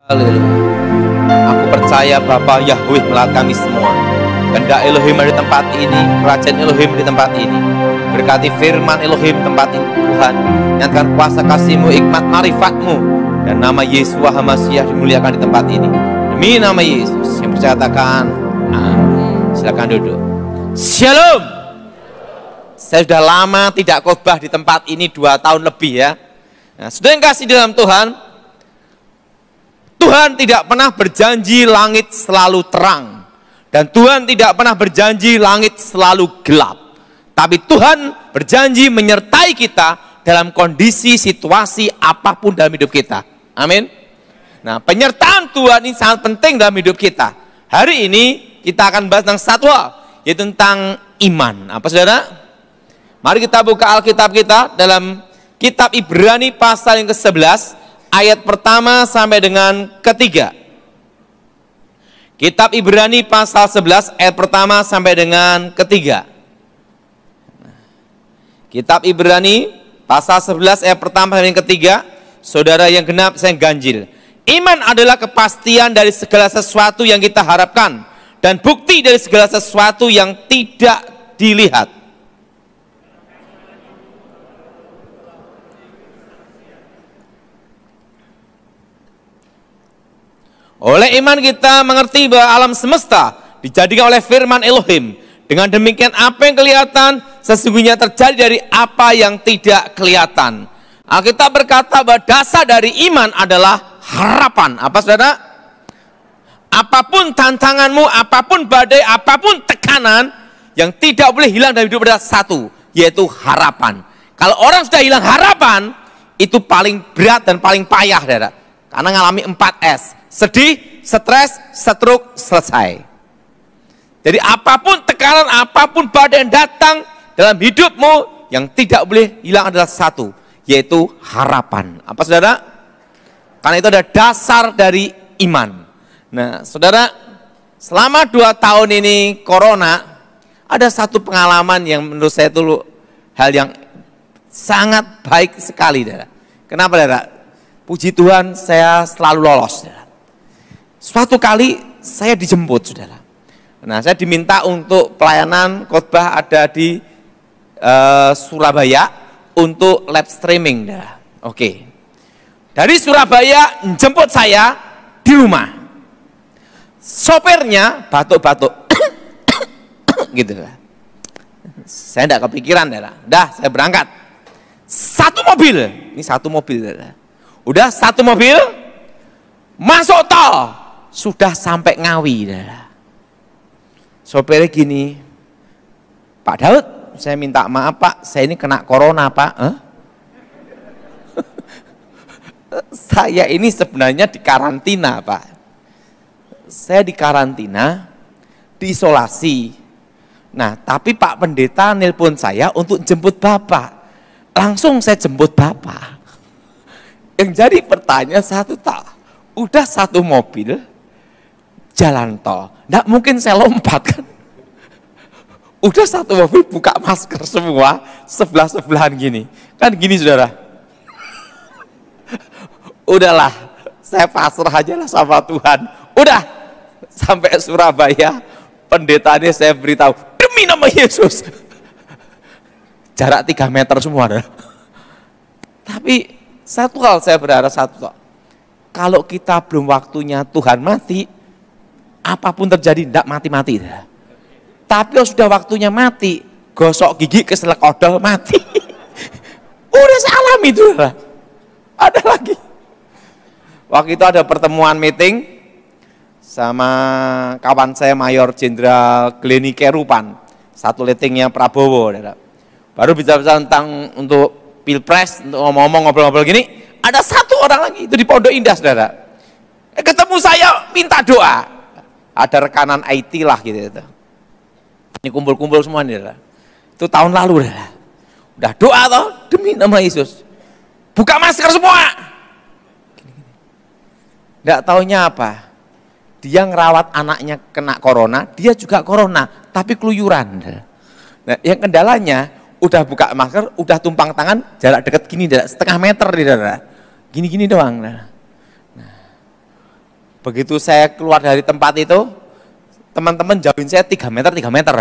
Haleluya. Aku percaya Bapa Yahweh melihat kami semua. Kehendak Elohim di tempat ini, kerajaan Elohim di tempat ini. Berkati firman Elohim tempat ini Tuhan. Nyatakan kuasa kasih-Mu, hikmat marifat-Mu, dan nama Yeshua HaMashiach dimuliakan di tempat ini. Demi nama Yesus yang percatakan amin. Silakan duduk. Shalom. Saya sudah lama tidak khotbah di tempat ini, 2 tahun lebih ya. Nah, sudah yang kasih dalam Tuhan, Tuhan tidak pernah berjanji langit selalu terang. Dan Tuhan tidak pernah berjanji langit selalu gelap. Tapi Tuhan berjanji menyertai kita dalam kondisi situasi apapun dalam hidup kita. Amin. Nah, penyertaan Tuhan ini sangat penting dalam hidup kita. Hari ini kita akan bahas tentang satu hal, yaitu tentang iman. Apa saudara? Mari kita buka Alkitab kita dalam kitab Ibrani pasal yang ke-11, ayat pertama sampai dengan ketiga. Kitab Ibrani pasal 11 ayat pertama sampai dengan ketiga. Kitab Ibrani pasal 11 ayat pertama sampai dengan ketiga. Saudara yang genap, saya yang ganjil. Iman adalah kepastian dari segala sesuatu yang kita harapkan dan bukti dari segala sesuatu yang tidak dilihat. Oleh iman kita mengerti bahwa alam semesta dijadikan oleh firman Elohim. Dengan demikian apa yang kelihatan sesungguhnya terjadi dari apa yang tidak kelihatan. Alkitab berkata bahwa dasar dari iman adalah harapan. Apa saudara? Apapun tantanganmu, apapun badai, apapun tekanan, yang tidak boleh hilang dari hidup adalah satu, yaitu harapan. Kalau orang sudah hilang harapan, itu paling berat dan paling payah, saudara. Karena ngalami 4S. Sedih, stres, stroke, selesai. Jadi apapun tekanan, apapun badai yang datang dalam hidupmu, yang tidak boleh hilang adalah satu, yaitu harapan. Apa saudara? Karena itu ada dasar dari iman. Nah saudara, selama 2 tahun ini corona, ada satu pengalaman yang menurut saya itu hal yang sangat baik sekali, saudara. Kenapa, saudara? Puji Tuhan saya selalu lolos, saudara. Suatu kali saya dijemput, saudara. Nah, saya diminta untuk pelayanan khotbah ada di Surabaya untuk live streaming, saudara. Oke. Dari Surabaya jemput saya di rumah. Sopirnya batuk-batuk, gitu lah. Saya tidak kepikiran, saudara. Udah, saya berangkat. Satu mobil, ini satu mobil, saudara. Udah satu mobil, masuk tol. Sudah sampai Ngawi, saudara. Sopirnya gini, Pak Daud, saya minta maaf Pak, saya ini kena corona Pak. Saya ini sebenarnya di karantina Pak. Saya di karantina, diisolasi. Nah, tapi Pak Pendeta nelpon saya untuk jemput Bapak. Langsung saya jemput Bapak. Yang jadi pertanyaan satu tak, udah satu mobil, jalan tol, nggak mungkin saya lompat kan? Udah satu mobil buka masker semua, sebelah-sebelahan gini, kan gini saudara. Udahlah, saya pasrah aja lah sama Tuhan. Udah, sampai Surabaya, pendetanya saya beritahu, demi nama Yesus. Jarak 3 meter semua. Saudara. Tapi satu hal saya berharap satu, kalau kita belum waktunya Tuhan mati, apapun terjadi tidak mati-mati. Tapi kalau sudah waktunya mati, gosok gigi keselak odol mati. Udah saya alami itu. Ada lagi. Waktu itu ada pertemuan meeting sama kawan saya Mayor Jenderal Gleni Kerupan, satu letingnya Prabowo. Baru bicara tentang untuk Pilpres, untuk ngomong-ngomong, ngobrol-ngobrol gini, ada satu orang lagi, itu di Pondok Indah, saudara. Ketemu saya, minta doa. Ada rekanan IT lah, gitu. Ini kumpul-kumpul semua, saudara. Itu tahun lalu, saudara. Udah doa, toh, demi nama Yesus. Buka masker semua. Nggak taunya apa. Dia ngerawat anaknya kena corona, dia juga corona, tapi keluyuran. Nah, yang kendalanya, udah buka masker, udah tumpang tangan, jarak dekat gini, setengah meter, saudara. Gini-gini doang. Nah, Begitu saya keluar dari tempat itu, teman-teman jauhin saya 3 meter, 3 meter.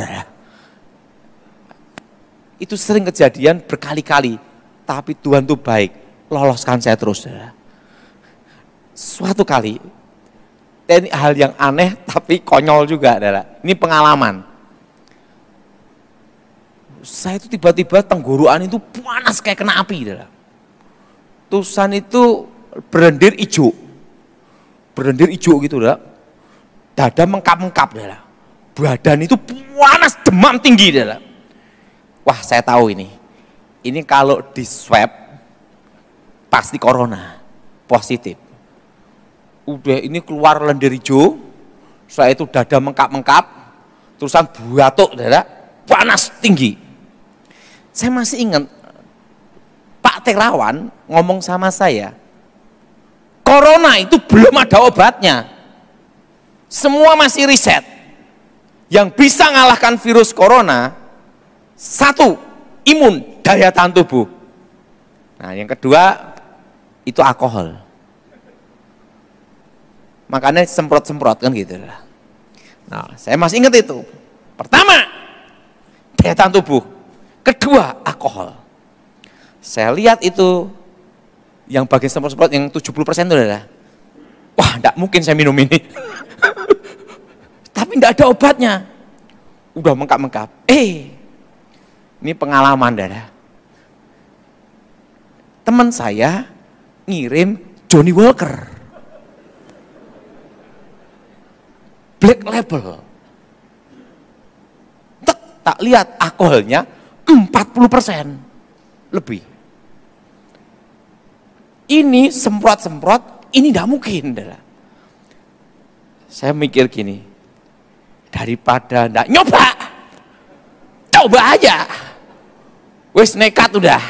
Itu sering kejadian berkali-kali, tapi Tuhan tuh baik, loloskan saya terus. Suatu kali, ini hal yang aneh tapi konyol juga. Ini pengalaman. Saya itu tiba-tiba tenggorokan itu panas kayak kena api. Tusan itu berlendir hijau. Berlendir hijau gitu. Dada mengkap-mengkap. Badan itu panas, demam tinggi. Wah, saya tahu ini. Ini kalau di swab pasti corona positif. Udah ini keluar lendir hijau, setelah itu dada mengkap-mengkap, terusan batuk, panas tinggi. Saya masih ingat Pak Terawan ngomong sama saya, corona itu belum ada obatnya, semua masih riset. Yang bisa ngalahkan virus corona, satu, imun, daya tahan tubuh. Nah, yang kedua itu alkohol. Makanya semprot-semprot kan gitu. Nah, saya masih ingat itu. Pertama, daya tahan tubuh. Kedua, alkohol. Saya lihat itu yang bagian semprot-semprot yang 70% itu adalah, wah, enggak mungkin saya minum ini. Tapi enggak ada obatnya. Udah mengkap-mengkap. Ini pengalaman, Dada. Teman saya ngirim Johnny Walker. Black Label. Tak lihat alkoholnya 40% lebih. Ini semprot-semprot, ini tidak mungkin. Saya mikir gini, daripada tidak nyoba, coba aja. Wes nekat udah,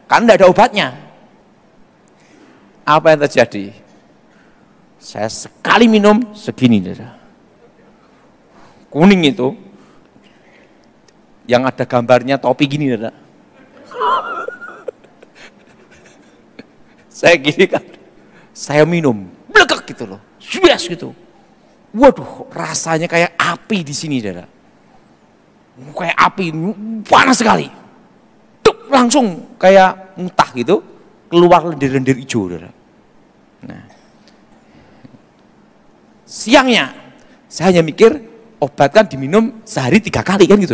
kan tidak ada obatnya. Apa yang terjadi? Saya sekali minum segini. Kuning itu, yang ada gambarnya topi gini, saya gini kan, saya minum, blegek gitu loh, yes gitu. Waduh, rasanya kayak api di sini, kayak api, panas sekali. Tuk, langsung kayak muntah gitu, keluar lendir-lendir hijau. Nah, siangnya saya hanya mikir, obat kan diminum sehari 3 kali kan gitu.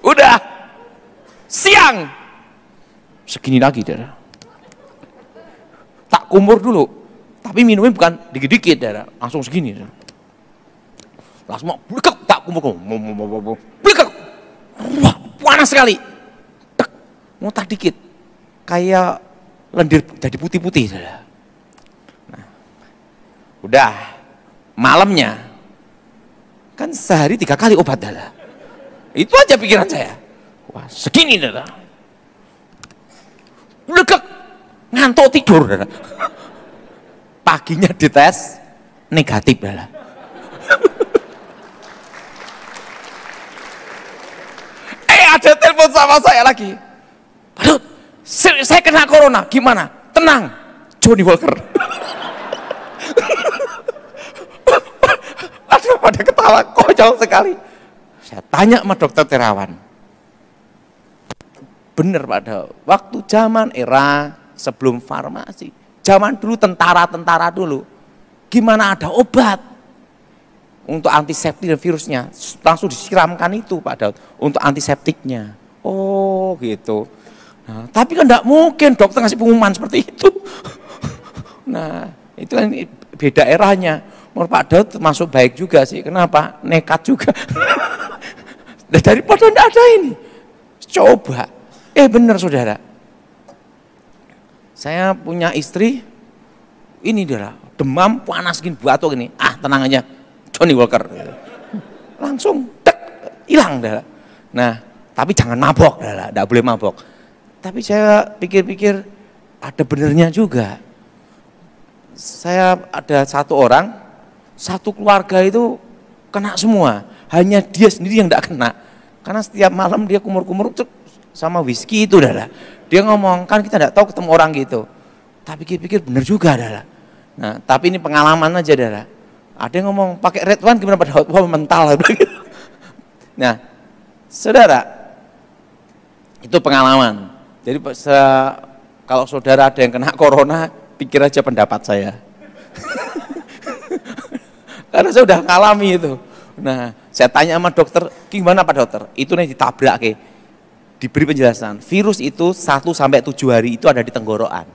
Udah siang segini lagi, tak kumur dulu, tapi minumnya bukan dikit-dikit, langsung segini, langsung mau blegek, tak kumur, blegek, wah, panas sekali, muntah dikit, kayak lendir jadi putih-putih. Nah, udah malamnya kan sehari 3 kali obat, itu aja pikiran saya. Wah, segini, blegek, ngantuk tidur. Paginya dites negatif. Ada telepon sama saya lagi. Aduh, saya kena corona, gimana? Tenang, Johnny Walker. Aduh, pada ketawa, konyol sekali. Saya tanya sama dokter Terawan, bener pada waktu zaman era sebelum farmasi, zaman dulu tentara dulu, gimana ada obat untuk antiseptik dan virusnya, langsung disiramkan itu Pak Daud untuk antiseptiknya. Oh gitu. Nah, tapi kan enggak mungkin dokter ngasih pengumuman seperti itu. Nah, itu kan beda eranya. Menurut Pak Daud masuk baik juga sih. Kenapa? Nekat juga. Daripada enggak ada ini. Coba. Benar saudara. Saya punya istri, ini dia demam, panas gini, batuk gini. Tenang aja, Johnny Walker. Langsung, hilang. Nah, tapi jangan mabok, enggak boleh mabok. Tapi saya pikir-pikir ada benernya juga. Saya ada satu orang, satu keluarga itu kena semua. Hanya dia sendiri yang enggak kena. Karena setiap malam dia kumur-kumur sama whisky itu. Dia ngomong, kan kita enggak tahu ketemu orang gitu. Tapi pikir bener juga, saudara. Nah, tapi ini pengalaman aja, saudara. Ada yang ngomong pakai red one gimana pada wah mental. Nah, saudara, itu pengalaman. Jadi kalau saudara ada yang kena corona, pikir aja pendapat saya. Karena saya udah ngalami itu. Nah, saya tanya sama dokter, gimana Pak Dokter? Itu nih ditabrak ke. Diberi penjelasan, virus itu 1-7 hari itu ada di tenggorokan.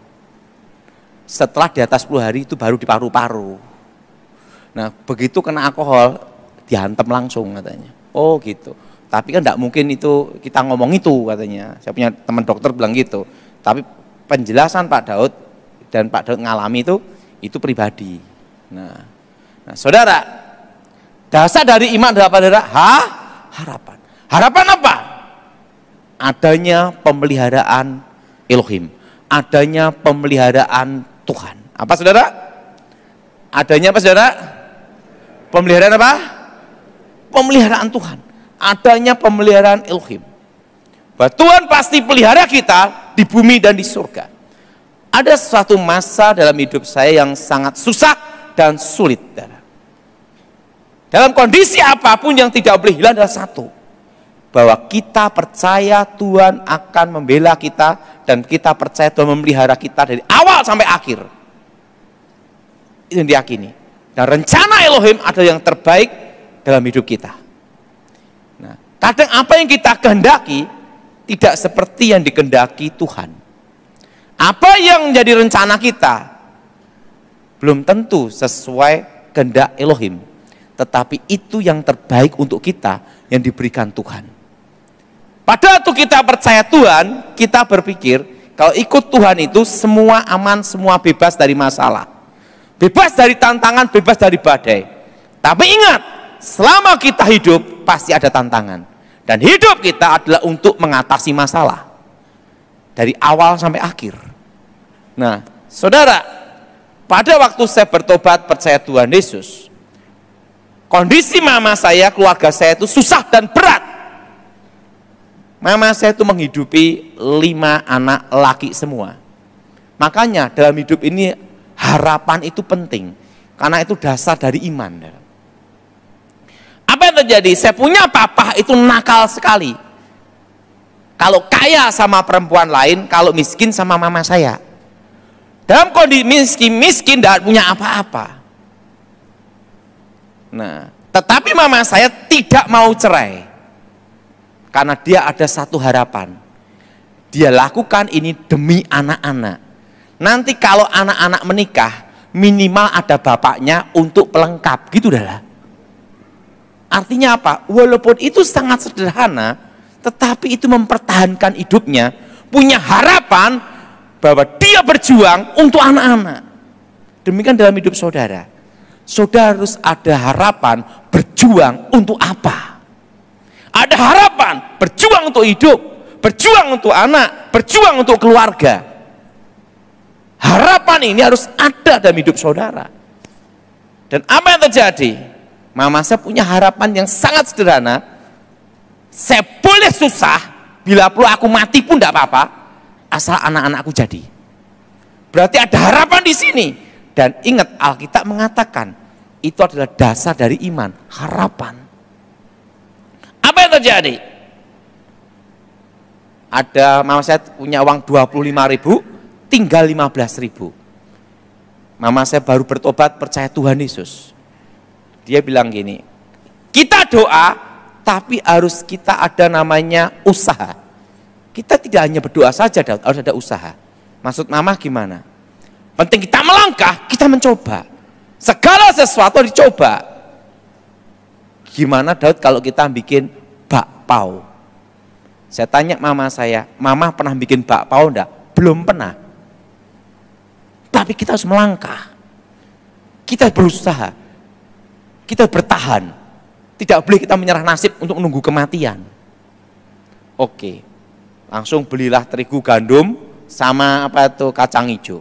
Setelah di atas 10 hari itu baru di paru-paru. Nah, begitu kena alkohol, dihantam langsung katanya. Oh gitu. Tapi kan enggak mungkin itu kita ngomong itu katanya. Saya punya teman dokter bilang gitu. Tapi penjelasan Pak Daud dan Pak Daud ngalami itu pribadi. Nah, saudara, dasar dari iman adalah apa, saudara? Harapan. Harapan apa? Adanya pemeliharaan Elohim, adanya pemeliharaan Tuhan. Apa, saudara? Adanya apa, saudara? Pemeliharaan apa? Pemeliharaan Tuhan. Adanya pemeliharaan Elohim. Bahwa Tuhan pasti pelihara kita di bumi dan di surga. Ada suatu masa dalam hidup saya yang sangat susah dan sulit, saudara. Dalam kondisi apapun yang tidak boleh hilang adalah satu, bahwa kita percaya Tuhan akan membela kita dan kita percaya Tuhan memelihara kita dari awal sampai akhir. Itu yang diyakini. Dan rencana Elohim adalah yang terbaik dalam hidup kita. Nah, kadang apa yang kita kehendaki tidak seperti yang dikehendaki Tuhan. Apa yang menjadi rencana kita belum tentu sesuai kehendak Elohim. Tetapi itu yang terbaik untuk kita yang diberikan Tuhan. Pada waktu kita percaya Tuhan, kita berpikir kalau ikut Tuhan itu semua aman, semua bebas dari masalah. Bebas dari tantangan, bebas dari badai. Tapi ingat, selama kita hidup pasti ada tantangan. Dan hidup kita adalah untuk mengatasi masalah. Dari awal sampai akhir. Nah, saudara, pada waktu saya bertobat percaya Tuhan Yesus, kondisi mama saya, keluarga saya itu susah dan berat. Mama saya itu menghidupi 5 anak laki semua. Makanya dalam hidup ini harapan itu penting. Karena itu dasar dari iman. Apa yang terjadi? Saya punya papa itu nakal sekali. Kalau kaya sama perempuan lain, kalau miskin sama mama saya. Dalam kondisi miskin tidak punya apa-apa. Nah, tetapi mama saya tidak mau cerai. Karena dia ada satu harapan. Dia lakukan ini demi anak-anak. Nanti kalau anak-anak menikah, minimal ada bapaknya untuk pelengkap. Gitu dah lah. Artinya apa? Walaupun itu sangat sederhana, tetapi itu mempertahankan hidupnya, punya harapan bahwa dia berjuang untuk anak-anak. Demikian dalam hidup saudara. Saudara harus ada harapan berjuang untuk apa? Ada harapan berjuang untuk hidup, berjuang untuk anak, berjuang untuk keluarga. Harapan ini harus ada dalam hidup saudara. Dan apa yang terjadi? Mama saya punya harapan yang sangat sederhana. Saya boleh susah, bila perlu aku mati pun tidak apa-apa, asal anak-anakku jadi. Berarti ada harapan di sini. Dan ingat, Alkitab mengatakan itu adalah dasar dari iman, harapan. Apa yang terjadi? Ada mama saya punya uang 25.000, tinggal 15.000. Mama saya baru bertobat percaya Tuhan Yesus. Dia bilang gini, kita doa tapi harus kita ada namanya usaha. Kita tidak hanya berdoa saja, Daud, harus ada usaha. Maksud mama gimana? Penting kita melangkah, kita mencoba. Segala sesuatu dicoba. Gimana Daud kalau kita bikin bakpao? Saya tanya mama saya, mama pernah bikin bakpao enggak? Belum pernah. Tapi kita harus melangkah. Kita berusaha. Kita bertahan. Tidak boleh kita menyerah nasib untuk menunggu kematian. Oke. Langsung belilah terigu gandum sama apa itu kacang hijau.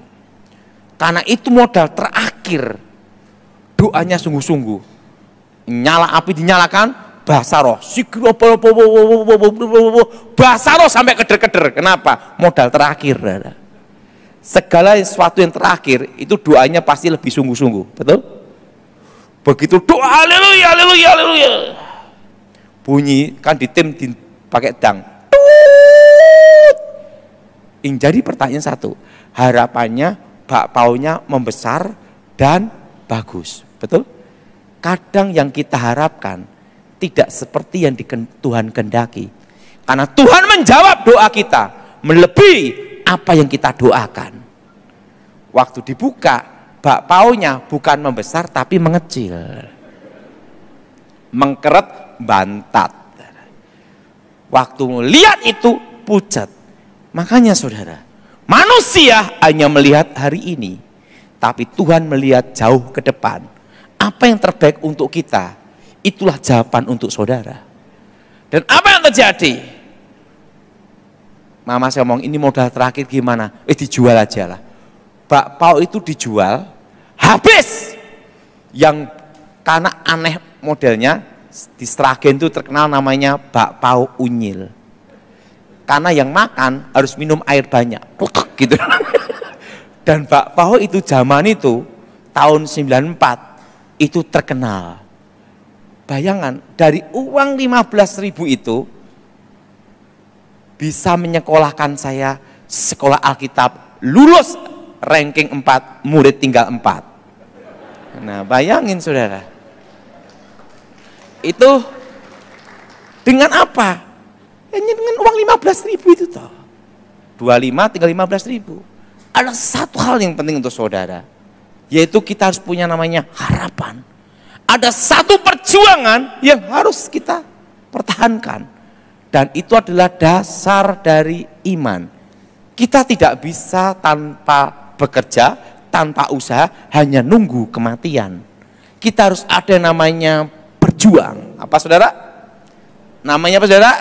Karena itu modal terakhir. Doanya sungguh-sungguh. Nyala api dinyalakan, bahasa roh. Bahasa roh sampai keder-keder. Kenapa? Modal terakhir. segala sesuatu yang terakhir itu doanya pasti lebih sungguh-sungguh, betul? Begitu doa haleluya, haleluya, haleluya, bunyi kan di tim pakai dang. Yang jadi pertanyaan satu, harapannya bakpaunya membesar dan bagus, betul? Kadang yang kita harapkan tidak seperti yang Tuhan kehendaki. Karena Tuhan menjawab doa kita melebihi apa yang kita doakan. Waktu dibuka, bakpaunya bukan membesar tapi mengecil. Mengkeret bantat. Waktu melihat itu pucat. Makanya saudara, manusia hanya melihat hari ini, tapi Tuhan melihat jauh ke depan. Apa yang terbaik untuk kita, itulah jawaban untuk saudara. Dan apa yang terjadi? Mama saya ngomong, ini modal terakhir gimana? Dijual aja lah. Bakpao itu dijual, habis. Yang karena aneh modelnya, di Sragen itu terkenal namanya bakpao unyil. Karena yang makan harus minum air banyak, gitu. Dan bakpao itu zaman itu tahun 94 itu terkenal. Bayangan dari uang 15.000 itu bisa menyekolahkan saya sekolah Alkitab, lulus ranking 4, murid tinggal 4. Nah, bayangin saudara. Itu dengan apa? Hanya dengan uang 15.000 itu toh. 25 tinggal 15.000. Ada satu hal yang penting untuk saudara, yaitu kita harus punya namanya harapan. Ada satu perjuangan yang harus kita pertahankan. Dan itu adalah dasar dari iman. Kita tidak bisa tanpa bekerja, tanpa usaha, hanya nunggu kematian. Kita harus ada namanya berjuang. Apa saudara? Namanya apa saudara?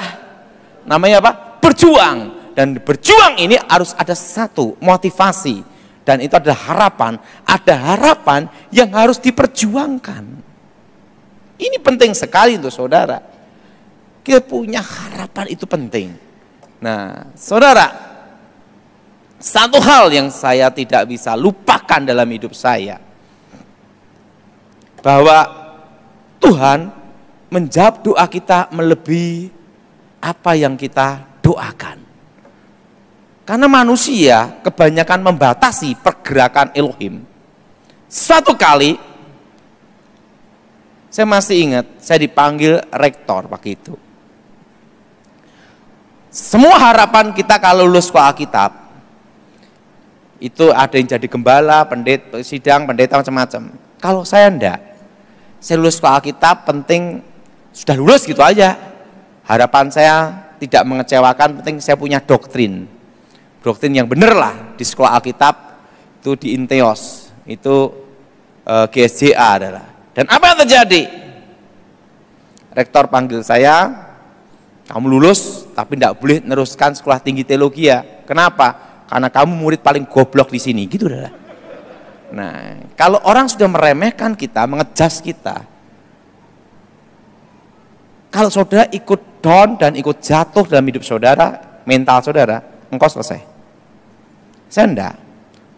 Namanya apa? Berjuang. Dan berjuang ini harus ada satu motivasi. Dan itu adalah harapan. Ada harapan yang harus diperjuangkan. Ini penting sekali untuk saudara. Kita punya harapan itu penting. Nah, saudara, satu hal yang saya tidak bisa lupakan dalam hidup saya, bahwa Tuhan menjawab doa kita melebihi apa yang kita doakan. Karena manusia kebanyakan membatasi pergerakan Elohim. Suatu kali, saya masih ingat, saya dipanggil rektor waktu itu. Semua harapan kita kalau lulus sekolah Alkitab, itu ada yang jadi gembala, pendeta, sidang, pendeta, macam-macam. Kalau saya enggak, saya lulus sekolah Alkitab, penting sudah lulus gitu aja. Harapan saya tidak mengecewakan, penting saya punya doktrin. Doktrin yang benar lah di sekolah Alkitab, itu di Inteos, itu GSJA adalah. Dan apa yang terjadi? Rektor panggil saya, kamu lulus tapi tidak boleh meneruskan sekolah tinggi teologi ya. Kenapa? Karena kamu murid paling goblok di sini, gitu dah. Nah, kalau orang sudah meremehkan kita, mengejas kita, kalau saudara ikut down dan ikut jatuh dalam hidup saudara, mental saudara, engkau selesai. Saya enggak.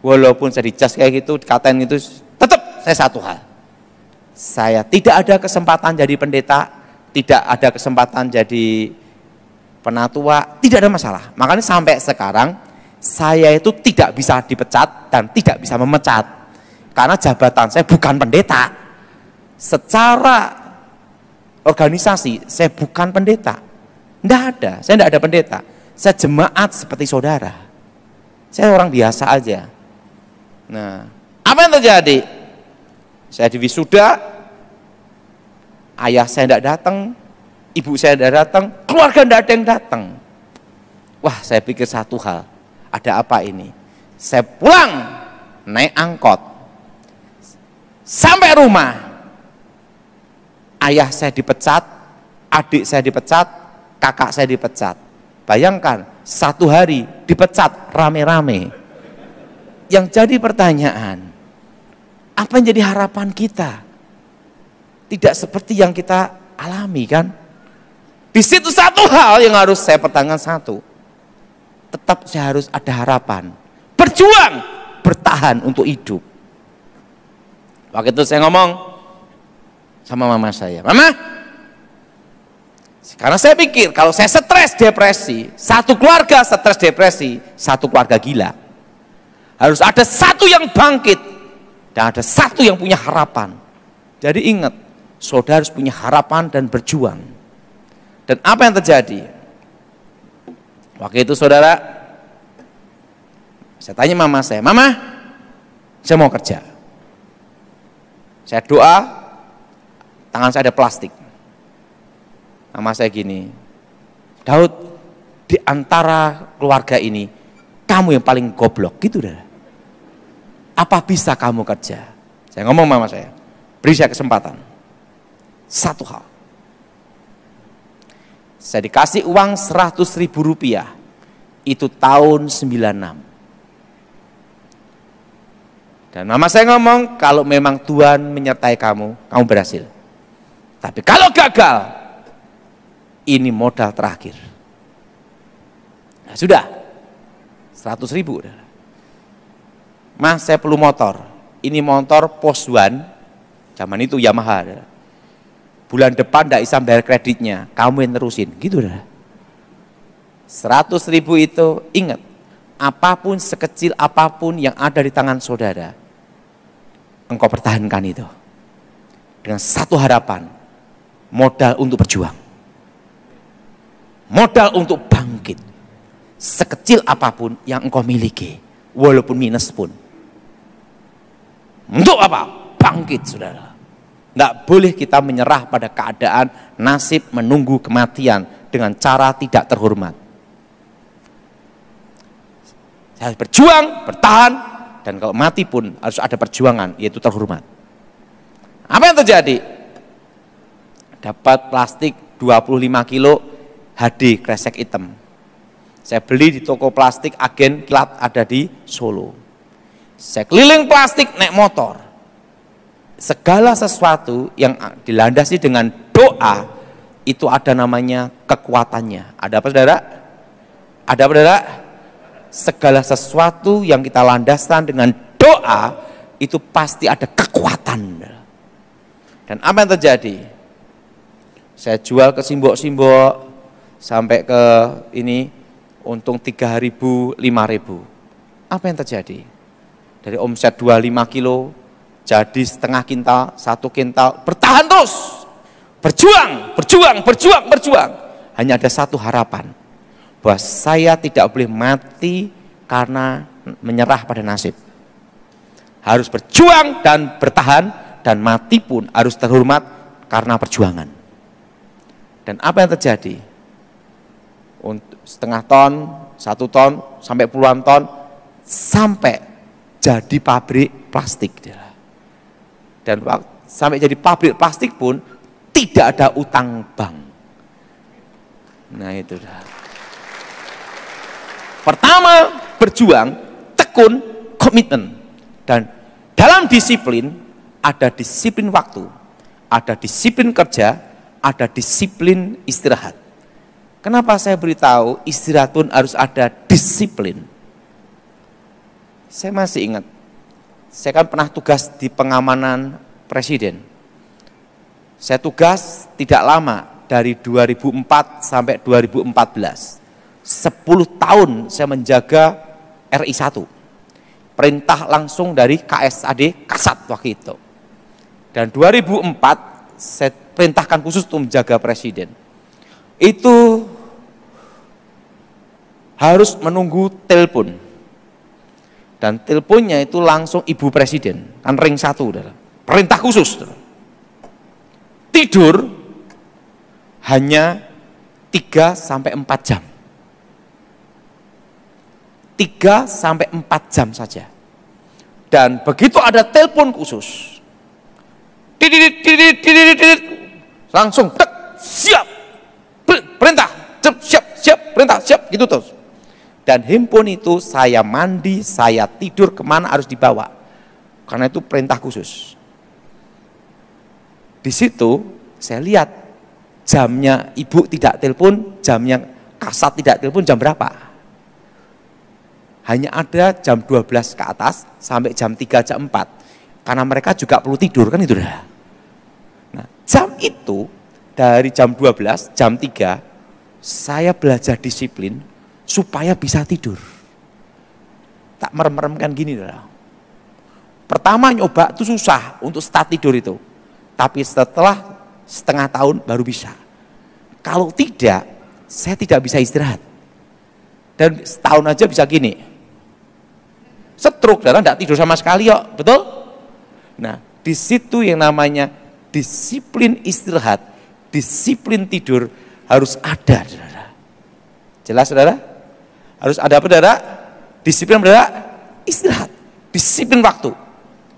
Walaupun saya dijas kayak gitu, dikatain gitu, tetap saya satu hal. Saya tidak ada kesempatan jadi pendeta, tidak ada kesempatan jadi penatua, tidak ada masalah. Makanya sampai sekarang saya itu tidak bisa dipecat dan tidak bisa memecat. Karena jabatan saya bukan pendeta. Secara organisasi saya bukan pendeta. Tidak ada, saya tidak ada pendeta. Saya jemaat seperti saudara. Saya orang biasa aja. Nah, apa yang terjadi? Saya di wisuda, ayah saya tidak datang, ibu saya tidak datang, keluarga tidak ada yang datang. Wah, saya pikir satu hal, ada apa ini? Saya pulang naik angkot, sampai rumah, ayah saya dipecat, adik saya dipecat, kakak saya dipecat. Bayangkan, satu hari dipecat rame-rame. Yang jadi pertanyaan, apa yang jadi harapan kita? Tidak seperti yang kita alami kan? Di situ satu hal yang harus saya pertahankan satu. Tetap saya harus ada harapan. berjuang, bertahan untuk hidup. Waktu itu saya ngomong sama mama saya, "Mama, karena saya pikir kalau saya stres depresi, satu keluarga stres depresi, satu keluarga gila. Harus ada satu yang bangkit dan ada satu yang punya harapan. Jadi ingat, saudara harus punya harapan dan berjuang." Dan apa yang terjadi? Waktu itu saudara, saya tanya mama saya, "Mama, saya mau kerja." Saya doa, tangan saya ada plastik. Mama saya gini, "Daud, di antara keluarga ini, kamu yang paling goblok," gitu dah. "Apa bisa kamu kerja?" Saya ngomong mama saya, "Beri saya kesempatan. Satu hal. Saya dikasih uang 100.000 rupiah. Itu tahun 96. Dan mama saya ngomong, "Kalau memang Tuhan menyertai kamu, kamu berhasil. Tapi kalau gagal, ini modal terakhir." Nah, sudah 100.000. "Mas, saya perlu motor. Ini motor Post One, zaman itu Yamaha. Bulan depan tidak bisa bayar kreditnya, kamu yang terusin." Gitu dah. 100.000 itu, ingat, apapun sekecil apapun yang ada di tangan saudara, engkau pertahankan itu dengan satu harapan, modal untuk berjuang, modal untuk bangkit, sekecil apapun yang engkau miliki, walaupun minus pun. Untuk apa? Bangkit, saudara. Tidak boleh kita menyerah pada keadaan nasib menunggu kematian dengan cara tidak terhormat. Saya harus berjuang, bertahan, dan kalau mati pun harus ada perjuangan, yaitu terhormat. Apa yang terjadi? Dapat plastik 25 kilo HD kresek hitam. Saya beli di toko plastik Agen Kilat, ada di Solo. Saya keliling plastik naik motor. Segala sesuatu yang dilandasi dengan doa, itu ada namanya kekuatannya. Ada apa, saudara? Ada apa, saudara? Segala sesuatu yang kita landaskan dengan doa, itu pasti ada kekuatan. Dan apa yang terjadi? Saya jual ke simbok-simbok, sampai ke ini, untung 3.000, 5.000. Apa yang terjadi? Dari omset 25 kilo, jadi setengah kintal, 1 kintal, bertahan terus, berjuang, berjuang, berjuang, berjuang. Hanya ada satu harapan, bahwa saya tidak boleh mati karena menyerah pada nasib. Harus berjuang dan bertahan, dan mati pun harus terhormat karena perjuangan. Dan apa yang terjadi? Untuk setengah ton, 1 ton, sampai puluhan ton, sampai jadi pabrik plastik. Dan sampai jadi pabrik plastik pun tidak ada utang bank. Nah itu dah. Pertama, berjuang, tekun, komitmen. Dan dalam disiplin, ada disiplin waktu, ada disiplin kerja, ada disiplin istirahat. Kenapa saya beritahu istirahat pun harus ada disiplin? Saya masih ingat, saya kan pernah tugas di pengamanan presiden. Saya tugas tidak lama, dari 2004 sampai 2014. 10 tahun saya menjaga RI 1. Perintah langsung dari KSAD Kasat waktu itu. Dan 2004 saya perintahkan khusus untuk menjaga presiden. Itu harus menunggu telepon. Dan teleponnya itu langsung ibu presiden, kan ring 1, perintah khusus. Tidur hanya 3 sampai 4 jam. 3 sampai 4 jam saja. Dan begitu ada telepon khusus, langsung tek, siap, perintah, siap, siap, perintah, siap, gitu terus. Dan handphone itu saya mandi, saya tidur, kemana harus dibawa. Karena itu perintah khusus. Di situ saya lihat jamnya ibu tidak telepon, jamnya Kasat tidak telepon jam berapa. hanya ada jam 12 ke atas sampai jam 3, jam 4. Karena mereka juga perlu tidur, kan itu dah. Nah, jam itu dari jam 12, jam 3, saya belajar disiplin supaya bisa tidur. Tak merem-merem kan gini dah. Pertama nyoba itu susah untuk start tidur itu. Tapi setelah setengah tahun baru bisa. Kalau tidak, saya tidak bisa istirahat. Dan setahun aja bisa gini. Stroke, darah tidak tidur sama sekali kok, betul? Nah, di situ yang namanya disiplin istirahat, disiplin tidur harus ada, saudara. Jelas, saudara? Harus ada apa, saudara? Disiplin, saudara? Istirahat, disiplin waktu.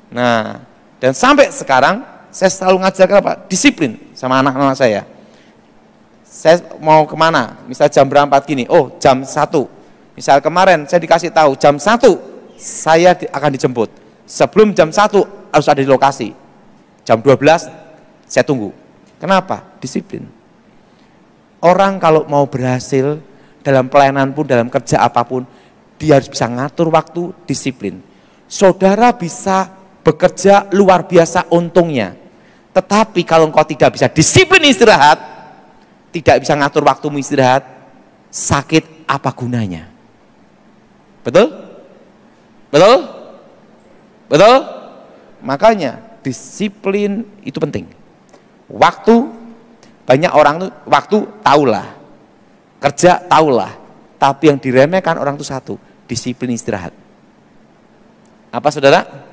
Nah, dan sampai sekarang saya selalu ngajarkan apa? Disiplin sama anak-anak saya. Saya mau kemana? Misal jam berapa gini? Oh, jam 1. Misal kemarin saya dikasih tahu jam 1 saya akan dijemput. Sebelum jam 1 harus ada di lokasi. Jam 12 saya tunggu. Kenapa? Disiplin. Orang kalau mau berhasil dalam pelayanan pun, dalam kerja apapun, dia harus bisa ngatur waktu, disiplin. Saudara bisa bekerja luar biasa untungnya. Tetapi kalau engkau tidak bisa disiplin istirahat, tidak bisa ngatur waktumu istirahat, sakit apa gunanya? Betul? Betul? Betul? Makanya disiplin itu penting. Waktu, banyak orang tuh waktu tahulah, kerja tahulah, tapi yang diremehkan orang itu satu, disiplin istirahat. Apa saudara?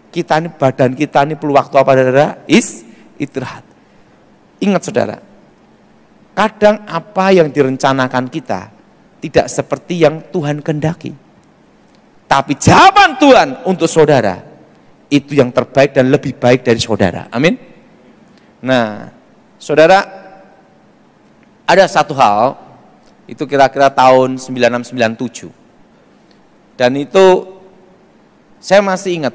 Kita ini, badan kita ini perlu waktu apa saudara? Istirahat. Ingat saudara, kadang apa yang direncanakan kita tidak seperti yang Tuhan kehendaki. Tapi jawaban Tuhan untuk saudara itu yang terbaik dan lebih baik dari saudara. Amin. Nah, saudara, ada satu hal, itu kira-kira tahun 9697. Dan itu saya masih ingat,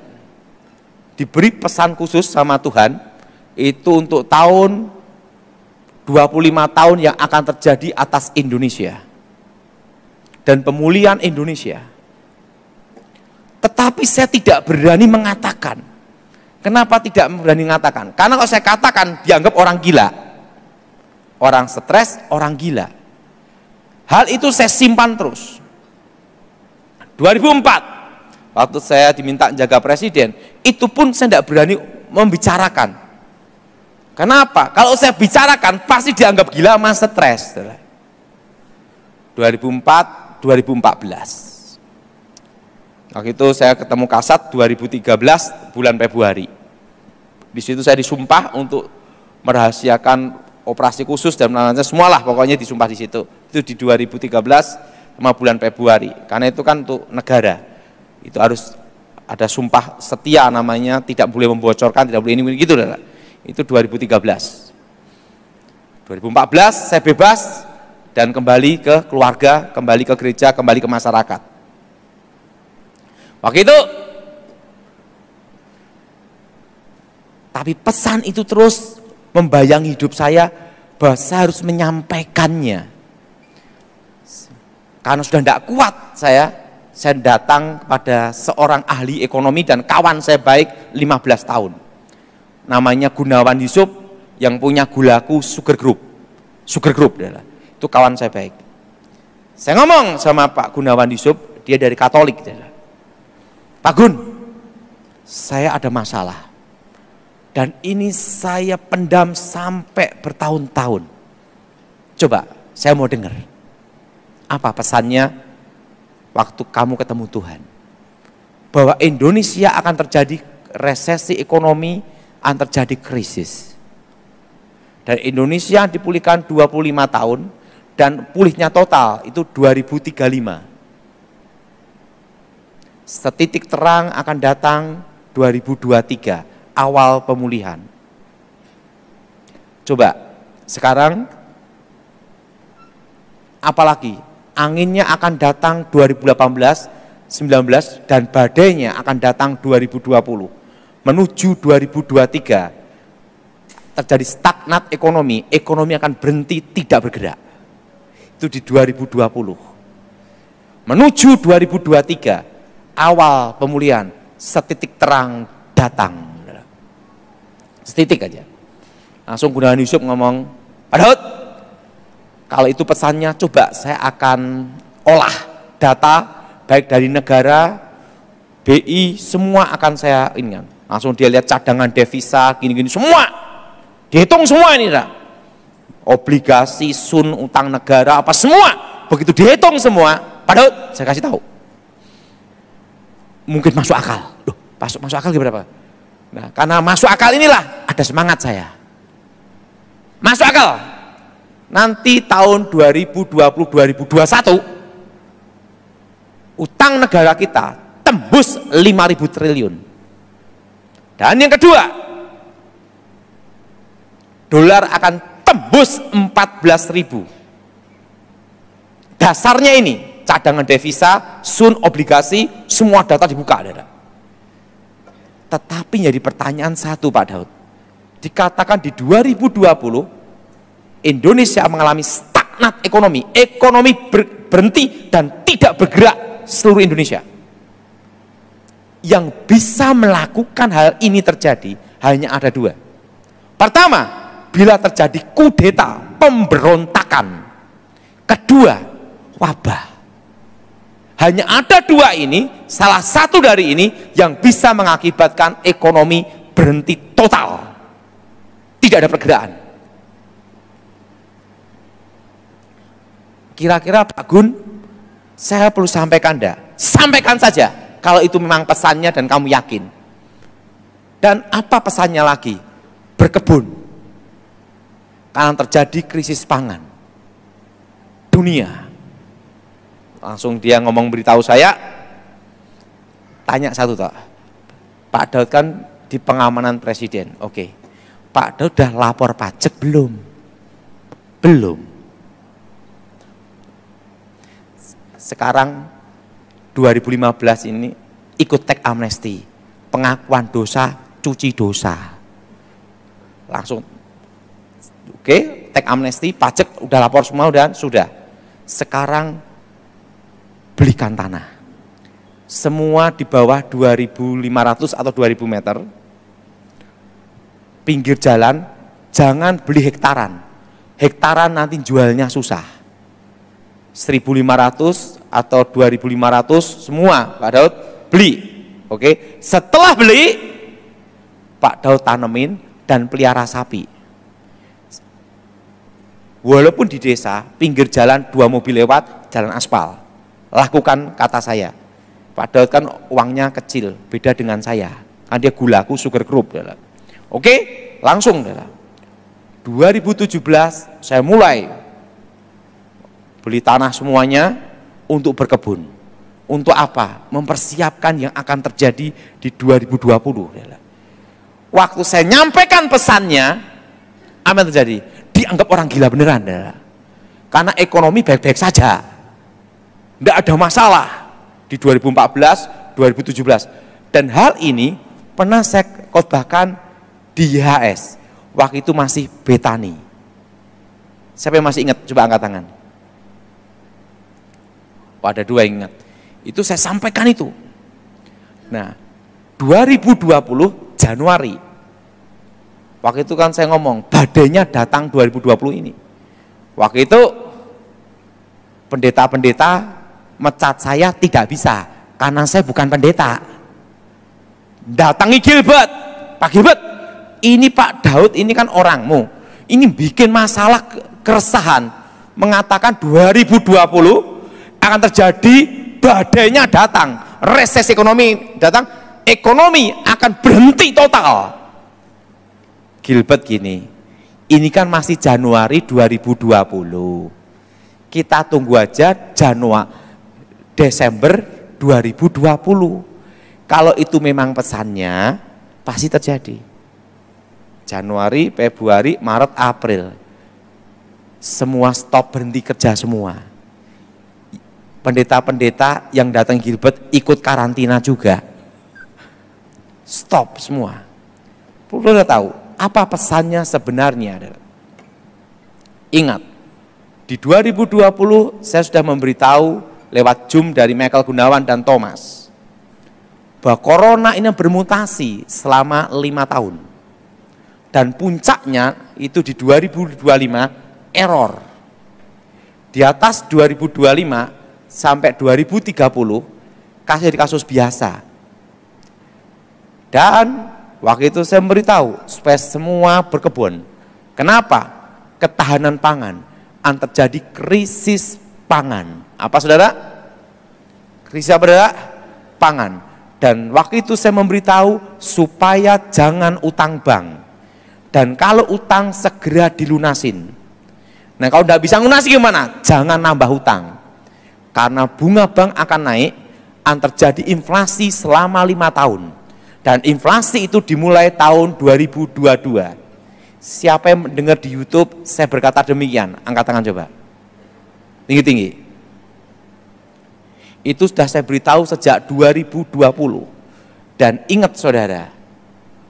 diberi pesan khusus sama Tuhan, itu untuk tahun 25 tahun yang akan terjadi atas Indonesia dan pemulihan Indonesia. Tetapi saya tidak berani mengatakan. Kenapa tidak berani mengatakan? Karena kalau saya katakan dianggap orang gila, orang stres, orang gila. Hal itu saya simpan terus. 2004 waktu saya diminta jaga presiden, itu pun saya tidak berani membicarakan. Kenapa? Kalau saya bicarakan pasti dianggap gila sama stres. 2004, 2014. Waktu itu saya ketemu Kasat 2013 bulan Februari. Di situ saya disumpah untuk merahasiakan operasi khusus dan lain-lain, semualah pokoknya disumpah di situ. Itu di 2013 sama bulan Februari. Karena itu kan untuk negara. Itu harus ada sumpah setia namanya, tidak boleh membocorkan, tidak boleh ini gitu. Itu 2013. 2014 saya bebas dan kembali ke keluarga, kembali ke gereja, kembali ke masyarakat. Waktu itu, tapi pesan itu terus membayangi hidup saya bahwa saya harus menyampaikannya. Karena sudah tidak kuat saya datang kepada seorang ahli ekonomi dan kawan saya baik 15 tahun. Namanya Gunawan Yusuf yang punya Gulaku Sugar Group. Sugar Group adalah itu kawan saya baik. Saya ngomong sama Pak Gunawan Yusuf, dia dari Katolik adalah. Pak Gun, saya ada masalah. Dan ini saya pendam sampai bertahun-tahun. Coba, saya mau dengar. Apa pesannya waktu kamu ketemu Tuhan? Bahwa Indonesia akan terjadi resesi ekonomi, akan terjadi krisis. Dan Indonesia dipulihkan 25 tahun, dan pulihnya total itu 2035. Setitik terang akan datang 2023, awal pemulihan. Coba, sekarang apalagi anginnya akan datang 2018, 19 dan badainya akan datang 2020. Menuju 2023 terjadi stagnat ekonomi, ekonomi akan berhenti tidak bergerak. Itu di 2020. menuju 2023, awal pemulihan, setitik terang datang. Setitik aja. Langsung Gunawan Yusuf ngomong, Pak Daud, kalau itu pesannya, coba saya akan olah data, baik dari negara, BI, semua akan saya ingat. Langsung dia lihat cadangan devisa, gini-gini, semua. Dihitung semua ini, obligasi, sun, utang negara, apa semua. Begitu dihitung semua, Pak Daud, saya kasih tahu. Mungkin masuk akal. Loh, masuk akal berapa? Nah, karena masuk akal inilah ada semangat saya. Masuk akal. Nanti tahun 2020-2021 utang negara kita tembus 5.000 triliun. Dan yang kedua, dolar akan tembus 14.000. Dasarnya ini, cadangan devisa, sun, obligasi, semua data dibuka. Tetapi jadi pertanyaan satu, Pak Daud. Dikatakan di 2020, Indonesia mengalami stagnat ekonomi. Ekonomi berhenti dan tidak bergerak seluruh Indonesia. Yang bisa melakukan hal ini terjadi hanya ada dua. Pertama, bila terjadi kudeta, pemberontakan. Kedua, wabah. Hanya ada dua ini, salah satu dari ini yang bisa mengakibatkan ekonomi berhenti total. Tidak ada pergerakan. Kira-kira Pak Gun, saya perlu sampaikan enggak? Sampaikan saja, kalau itu memang pesannya dan kamu yakin. Dan apa pesannya lagi? Berkebun. Karena terjadi krisis pangan dunia. Langsung dia ngomong beritahu saya, tanya satu toh, Pak Daud kan di pengamanan presiden, oke. Pak Daud udah lapor pajak belum? Belum. Sekarang 2015 ini ikut teks amnesti, pengakuan dosa, cuci dosa. Langsung, oke, teks amnesti, pajak udah lapor semua, sudah. Sekarang belikan tanah. Semua di bawah 2.500 atau 2.000 meter, pinggir jalan, jangan beli hektaran. Hektaran nanti jualnya susah. 1.500 atau 2.500 semua Pak Daud beli. Oke, setelah beli Pak Daud tanemin dan pelihara sapi. Walaupun di desa, pinggir jalan 2 mobil lewat, jalan aspal. Lakukan kata saya. Pak Daud kan uangnya kecil, beda dengan saya. Kan dia gulaku sugar group. Oke, langsung. 2017 saya mulai beli tanah semuanya untuk berkebun. Untuk apa? Mempersiapkan yang akan terjadi di 2020. Waktu saya nyampaikan pesannya, apa yang terjadi? Dianggap orang gila beneran. Karena ekonomi baik-baik saja. Tidak ada masalah di 2014, 2017. Dan hal ini pernah saya khotbahkan di YHS. Waktu itu masih Betani. Siapa yang masih ingat? Coba angkat tangan. Oh, ada 2 yang ingat. Itu saya sampaikan itu. Nah, 2020 Januari. Waktu itu kan saya ngomong, badainya datang 2020 ini. Waktu itu pendeta-pendeta mecat saya tidak bisa, karena saya bukan pendeta. Datangi Gilbert, Pak Gilbert, ini Pak Daud ini kan orangmu, ini bikin masalah keresahan, mengatakan 2020 akan terjadi badainya datang, resesi ekonomi datang, ekonomi akan berhenti total. Gilbert gini, ini kan masih Januari 2020, kita tunggu aja Desember 2020. Kalau itu memang pesannya, pasti terjadi. Januari, Februari, Maret, April, semua stop, berhenti kerja semua. Pendeta-pendeta yang datang Gilbert ikut karantina juga. Stop semua. Perlu udah tahu apa pesannya sebenarnya. Ingat, di 2020 saya sudah memberitahu lewat Zoom dari Michael Gunawan dan Thomas, bahwa corona ini bermutasi selama 5 tahun. Dan puncaknya itu di 2025 error. Di atas 2025 sampai 2030 kasus biasa. Dan waktu itu saya memberitahu supaya semua berkebun. Kenapa? Ketahanan pangan akan terjadi krisis pangan. Apa saudara? Krisis apa saudara? Pangan. Dan waktu itu saya memberitahu supaya jangan utang bank. Dan kalau utang segera dilunasin. Nah kalau tidak bisa lunasi gimana? Jangan nambah hutang. Karena bunga bank akan naik, akan terjadi inflasi selama 5 tahun. Dan inflasi itu dimulai tahun 2022. Siapa yang mendengar di YouTube, saya berkata demikian. Angkat tangan coba. Tinggi-tinggi. Itu sudah saya beritahu sejak 2020. Dan ingat saudara,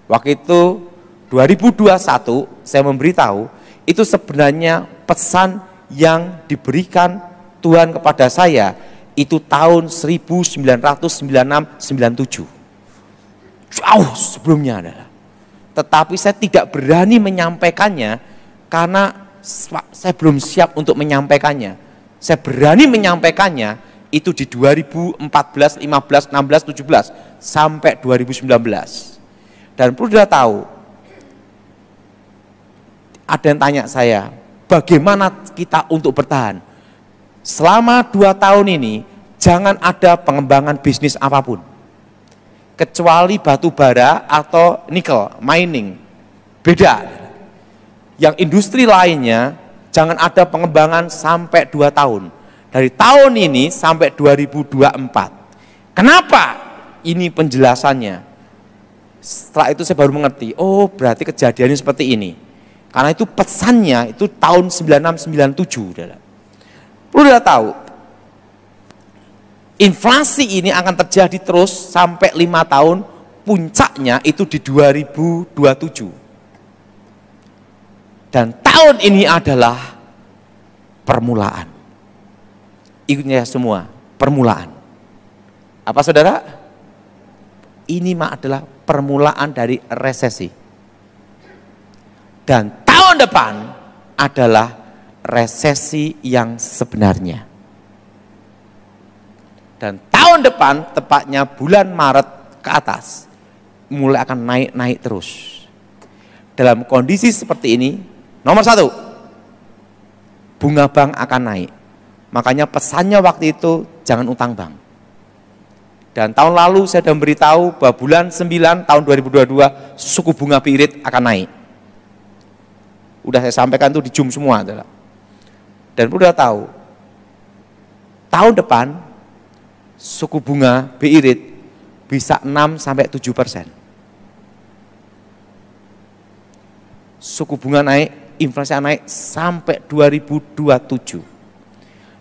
waktu itu 2021 saya memberitahu, itu sebenarnya pesan yang diberikan Tuhan kepada saya, itu tahun 1996-97. Jauh sebelumnya adalah. Tetapi saya tidak berani menyampaikannya karena saya belum siap untuk menyampaikannya. Saya berani menyampaikannya itu di 2014, 15, 16, 17 sampai 2019. Dan perlu kita tahu, ada yang tanya saya, bagaimana kita untuk bertahan? Selama 2 tahun ini jangan ada pengembangan bisnis apapun, kecuali batu bara atau nikel, mining, beda. Yang industri lainnya jangan ada pengembangan sampai 2 tahun. Dari tahun ini sampai 2024. Kenapa? Ini penjelasannya. Setelah itu saya baru mengerti, oh berarti kejadiannya seperti ini. Karena itu pesannya itu tahun 96-97. Perlu kita tahu, inflasi ini akan terjadi terus sampai 5 tahun, puncaknya itu di 2027. Dan tahun ini adalah permulaan. Ikutnya semua, permulaan. Apa saudara? Ini adalah permulaan dari resesi. Dan tahun depan adalah resesi yang sebenarnya. Dan tahun depan, tepatnya bulan Maret ke atas, mulai akan naik-naik terus. Dalam kondisi seperti ini, nomor 1, bunga bank akan naik. Makanya pesannya waktu itu, jangan utang bank. Dan tahun lalu saya sudah memberitahu bahwa bulan 9 tahun 2022, suku bunga BI Rate akan naik. Udah saya sampaikan itu di Zoom semua. Dan udah tahu, tahun depan suku bunga BI Rate bisa 6-7%. Suku bunga naik, inflasi naik sampai 2027.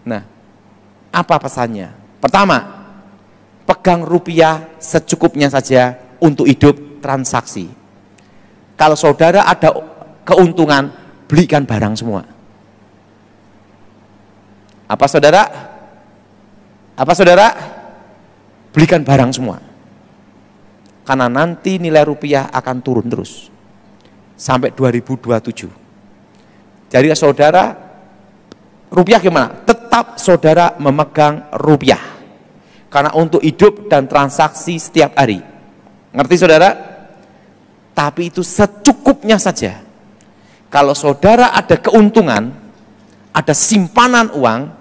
Nah, apa pesannya? Pertama, pegang rupiah secukupnya saja untuk hidup transaksi. Kalau saudara ada keuntungan, belikan barang semua. Apa saudara? Apa saudara? Belikan barang semua. Karena nanti nilai rupiah akan turun terus sampai 2027. Jadi saudara, rupiah gimana? Tetap saudara memegang rupiah. Karena untuk hidup dan transaksi setiap hari. Ngerti saudara? Tapi itu secukupnya saja. Kalau saudara ada keuntungan, ada simpanan uang,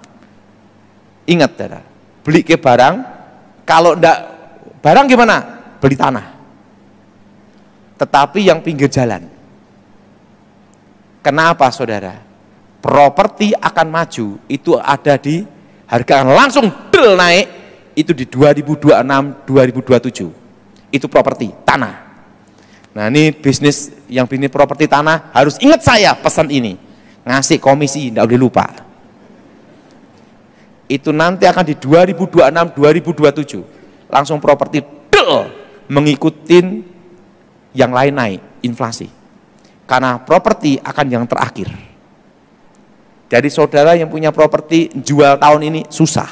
ingat saudara, beli ke barang, kalau enggak barang gimana? Beli tanah. Tetapi yang pinggir jalan. Kenapa saudara? Properti akan maju, itu ada di harga langsung del naik, itu di 2026-2027. Itu properti, tanah. Nah ini bisnis yang bisnis properti tanah, harus ingat saya pesan ini. Ngasih komisi, tidak boleh lupa. Itu nanti akan di 2026-2027. Langsung properti del, mengikutin yang lain naik, inflasi. Karena properti akan yang terakhir. Jadi saudara yang punya properti jual tahun ini susah.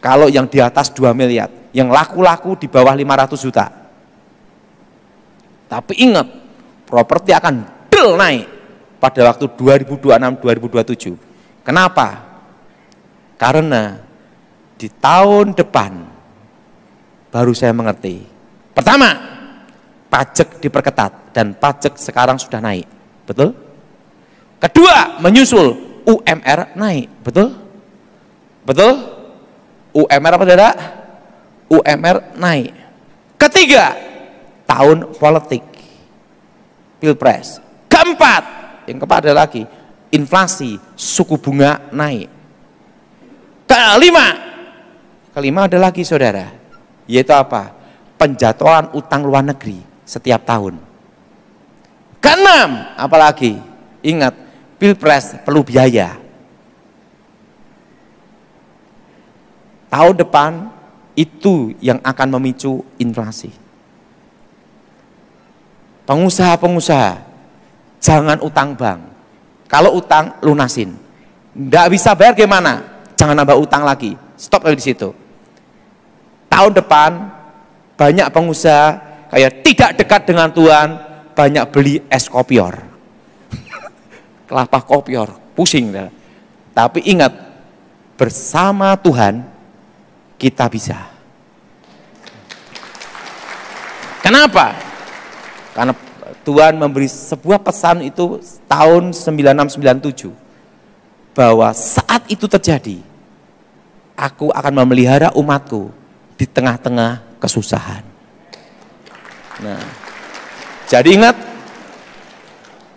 Kalau yang di atas 2 miliar, yang laku-laku di bawah 500 juta. Tapi ingat, properti akan naik pada waktu 2026-2027. Kenapa? Karena di tahun depan baru saya mengerti. Pertama, pajak diperketat dan pajak sekarang sudah naik. Betul? Kedua, menyusul UMR naik. Betul? Betul? UMR apa tidak? UMR naik. Ketiga, tahun politik, pilpres. Keempat, yang keempat ada lagi, inflasi, suku bunga naik. Kelima ada lagi saudara, yaitu apa? Penjatuhan utang luar negeri setiap tahun. Keenam, apalagi? Ingat, pilpres perlu biaya. Tahun depan itu yang akan memicu inflasi. Pengusaha-pengusaha, jangan utang bank. Kalau utang, lunasin. Nggak bisa bayar gimana? Jangan nambah utang lagi. Stop di situ. Tahun depan, banyak pengusaha kayak tidak dekat dengan Tuhan, banyak beli es kopior. Kelapa kopior, pusing. Tapi ingat, bersama Tuhan, kita bisa. Kenapa? Karena Tuhan memberi sebuah pesan itu tahun 9697 bahwa saat itu terjadi, aku akan memelihara umatku di tengah-tengah kesusahan. Nah, jadi ingat,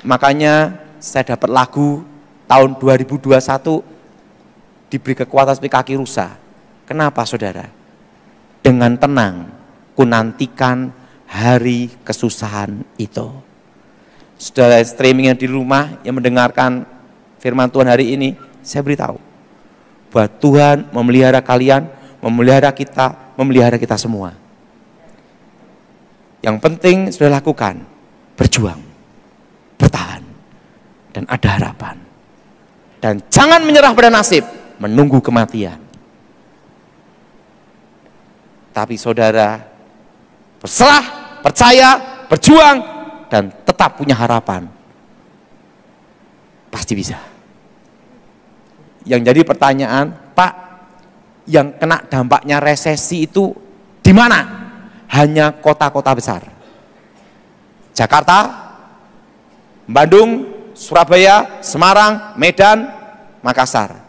makanya saya dapat lagu tahun 2021 diberi kekuatan seperti kaki rusa. Kenapa saudara? Dengan tenang ku nantikan hari kesusahan itu. Saudara streaming yang di rumah yang mendengarkan firman Tuhan hari ini, saya beritahu bahwa Tuhan memelihara kalian, memelihara kita semua. Yang penting sudah lakukan, berjuang, bertahan, dan ada harapan. Dan jangan menyerah pada nasib, menunggu kematian. Tapi saudara berserah, percaya, berjuang, dan tetap punya harapan. Pasti bisa. Yang jadi pertanyaan, Pak, yang kena dampaknya resesi itu di mana? Hanya kota-kota besar. Jakarta, Bandung, Surabaya, Semarang, Medan, Makassar.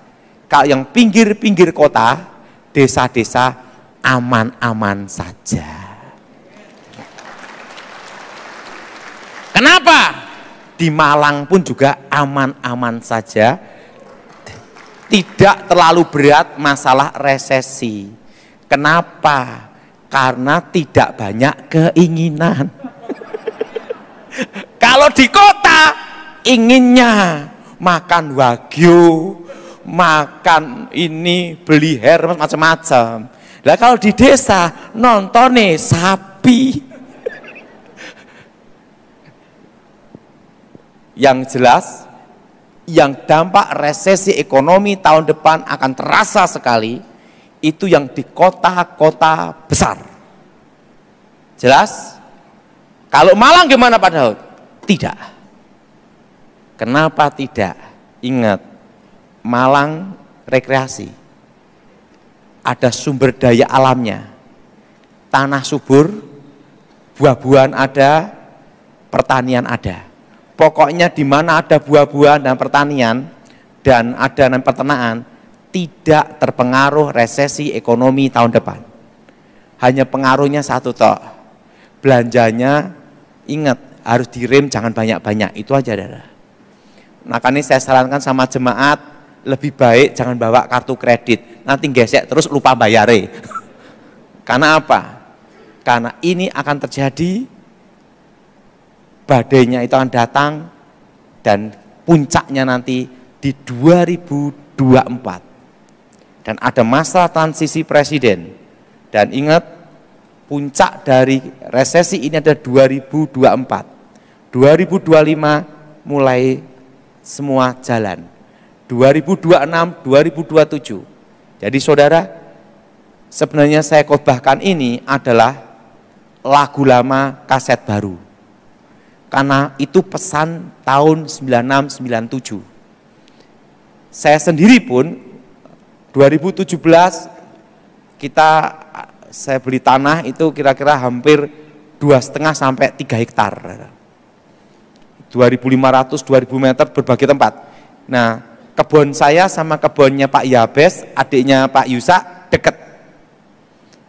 Kalau yang pinggir-pinggir kota, desa-desa aman-aman saja. Kenapa? Di Malang pun juga aman-aman saja. Tidak terlalu berat masalah resesi. Kenapa? Karena tidak banyak keinginan. Kalau di kota inginnya makan wagyu, makan ini, beli Hermes macam-macam. Lah kalau di desa nonton nih sapi. Yang jelas, yang dampak resesi ekonomi tahun depan akan terasa sekali, itu yang di kota-kota besar. Jelas? Kalau Malang gimana Pak Daud? Tidak. Kenapa tidak? Ingat, Malang rekreasi. Ada sumber daya alamnya. Tanah subur, buah-buahan ada, pertanian ada. Pokoknya di mana ada buah-buahan dan pertanian dan ada peternakan, tidak terpengaruh resesi ekonomi tahun depan. Hanya pengaruhnya satu toh, belanjanya ingat harus direm, jangan banyak-banyak, itu aja Dara. Makanya saya sarankan sama jemaat, lebih baik jangan bawa kartu kredit, nanti gesek terus lupa bayare. Karena apa? Karena ini akan terjadi, badainya itu akan datang, dan puncaknya nanti di 2024. Dan ada masa transisi presiden. Dan ingat, puncak dari resesi ini ada 2024. 2025 mulai semua jalan. 2026, 2027. Jadi saudara, sebenarnya saya khotbahkan ini adalah lagu lama kaset baru. Karena itu pesan tahun 96-97. Saya sendiri pun 2017 saya beli tanah itu kira-kira hampir 2,5 sampai 3 hektar. 2.500-2.000 meter berbagai tempat. Nah, kebun saya sama kebunnya Pak Yabes, adiknya Pak Yusa, dekat.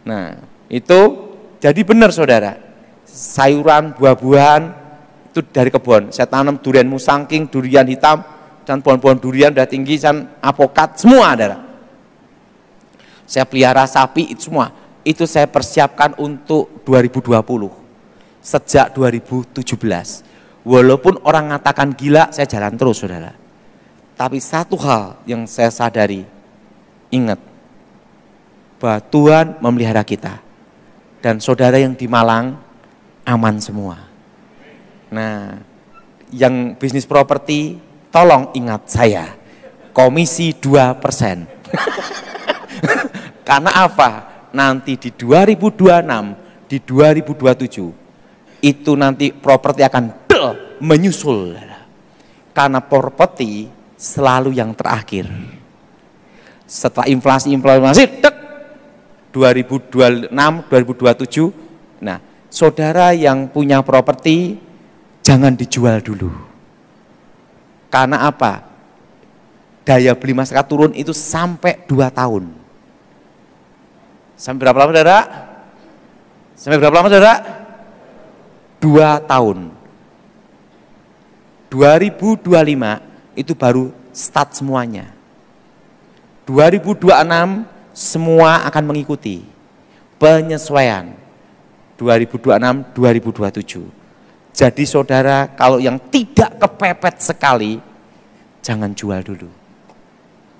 Nah, itu jadi benar saudara. Sayuran, buah-buahan, itu dari kebun. Saya tanam durian musangking, durian hitam, dan pohon-pohon durian udah tinggi, dan apokat, semua ada. Saya pelihara sapi, itu semua. Itu saya persiapkan untuk 2020. Sejak 2017. Walaupun orang mengatakan gila, saya jalan terus saudara. Tapi satu hal yang saya sadari, ingat, bahwa Tuhan memelihara kita. Dan saudara yang di Malang, aman semua. Nah, yang bisnis properti, tolong ingat saya, komisi 2%. Karena apa? Nanti di 2026, di 2027, itu nanti properti akan menyusul. Karena properti selalu yang terakhir. Setelah inflasi, 2026, 2027, nah, saudara yang punya properti, jangan dijual dulu. Karena apa? Daya beli masyarakat turun itu sampai 2 tahun. Sampai berapa lama saudara? Sampai berapa lama saudara? 2 tahun. 2025 itu baru start semuanya. 2026 semua akan mengikuti penyesuaian. 2026, 2027. Jadi saudara, kalau yang tidak kepepet sekali, jangan jual dulu.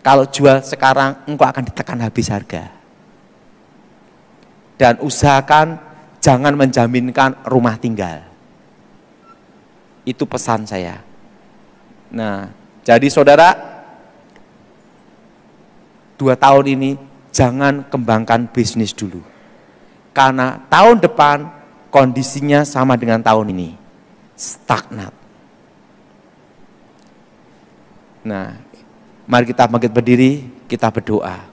Kalau jual sekarang, engkau akan ditekan habis harga. Dan usahakan jangan menjaminkan rumah tinggal. Itu pesan saya. Nah, jadi saudara, 2 tahun ini jangan kembangkan bisnis dulu. Karena tahun depan kondisinya sama dengan tahun ini. Stagnat. Nah, mari kita bangkit berdiri, kita berdoa.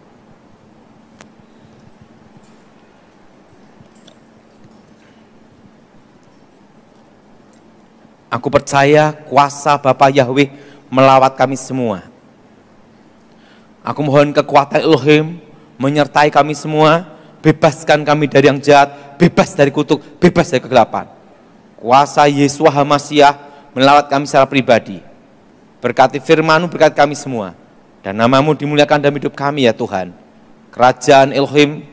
Aku percaya kuasa Bapa Yahweh melawat kami semua. Aku mohon kekuatan Elohim menyertai kami semua, bebaskan kami dari yang jahat, bebas dari kutuk, bebas dari kegelapan. Kuasa Yesua HaMasyiah melawat kami secara pribadi. Berkati firman-Mu, berkati kami semua. Dan nama-Mu dimuliakan dalam hidup kami ya Tuhan. Kerajaan Elohim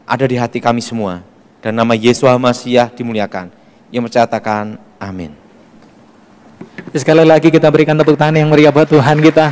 ada di hati kami semua. Dan nama Yesua HaMasyiah dimuliakan. Yang menyatakan amin. Sekali lagi kita berikan tepuk tangan yang meriah buat Tuhan kita.